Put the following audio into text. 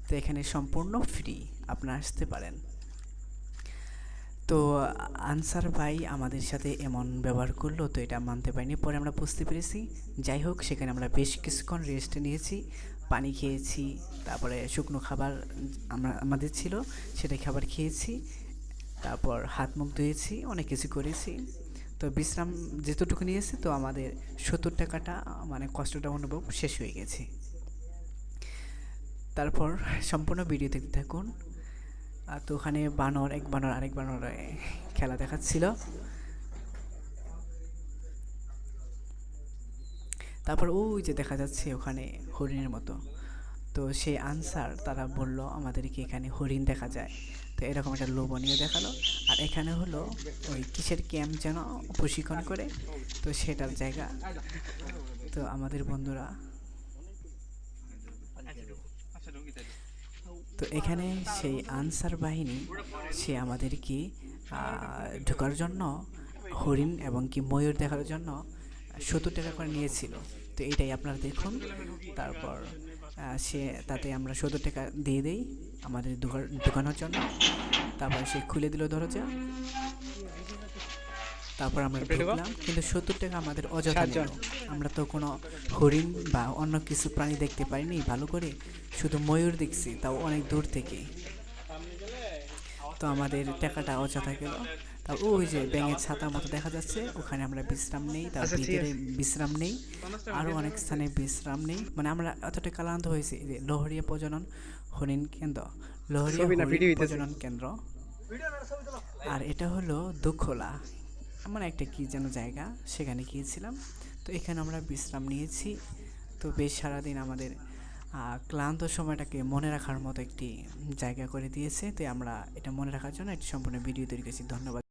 তো এখানে সম্পূর্ণ ফ্রি, আপনারা আসতে পারেন। তো আনসার ভাই আমাদের সাথে এমন ব্যবহার করলো, তো এটা মানতে পারিনি। পরে আমরা বুঝতে পেরেছি। যাই হোক, সেখানে আমরা বেশ কিছুক্ষণ রেস্ট নিয়েছি, পানি খেয়েছি, তারপরে শুকনো খাবার আমাদের ছিল, সেটা খাবার খেয়েছি, তারপর হাত মুখ ধুয়েছি, অনেক কিছু করেছি। তো বিশ্রাম যেতটুকু নিয়েছি, তো আমাদের 70 টাকাটা মানে কষ্টটা অনুভব শেষ হয়ে গেছে। তারপর সম্পূর্ণ ভিডিও দেখতে থাকুন। তো ওখানে এক বানর আরেক বানর খেলা দেখাচ্ছিল। তারপর ওই যে দেখা যাচ্ছে ওখানে হরিণের মতো। তো সেই আনসার তারা বলল আমাদেরকে এখানে হরিণ দেখা যায়। তো এরকম একটা লোভনীয় দেখালো। আর এখানে হলো ওই কিসের ক্যাম্প যেন প্রশিক্ষণ করে, তো সেটার জায়গা। তো আমাদের বন্ধুরা, তো এখানে সেই আনসার বাহিনী সে আমাদেরকে ঢোকার জন্য হরিণ এবং কি ময়ূর দেখার জন্য 70 টাকা করে নিয়েছিল। তো এইটাই আপনারা দেখুন। তারপর সে তাতে আমরা 70 টাকা দিয়ে দেই আমাদের ঢোকানোর জন্য। তারপর সে খুলে দিল দরজা। তারপর আমরা ঢুকলাম, কিন্তু 70 টাকা আমাদের অযথা নিল। আমরা তো কোনো হরিণ বা অন্য কিছু প্রাণী দেখতে পাইনি ভালো করে, শুধু ময়ূর দেখছি, তাও অনেক দূর থেকে। তো আমাদের টাকাটা অযথা গেল। তা ওই যে ব্যাঙের ছাতার মতো দেখা যাচ্ছে, ওখানে আমরা বিশ্রাম নেই, তার ভিতরে বিশ্রাম নেই, আরও অনেক স্থানে বিশ্রাম নেই। মানে আমরা এতটা ক্লান্ত হয়েছি যে লোহরিয়া প্রজনন হরিণ কেন্দ্র, লোহরিয়া হরিণ প্রজনন কেন্দ্র। আর এটা হলো দুখোলা, এমন একটা কি যেন জায়গা, সেখানে গিয়েছিলাম। তো এখানে আমরা বিশ্রাম নিয়েছি। তো বেশ সারাদিন আমাদের ক্লান্ত সময়টাকে মনে রাখার মতো একটি জায়গা করে দিয়েছে। তো আমরা এটা মনে রাখার জন্য একটি সম্পূর্ণ ভিডিও তৈরি করেছি। ধন্যবাদ।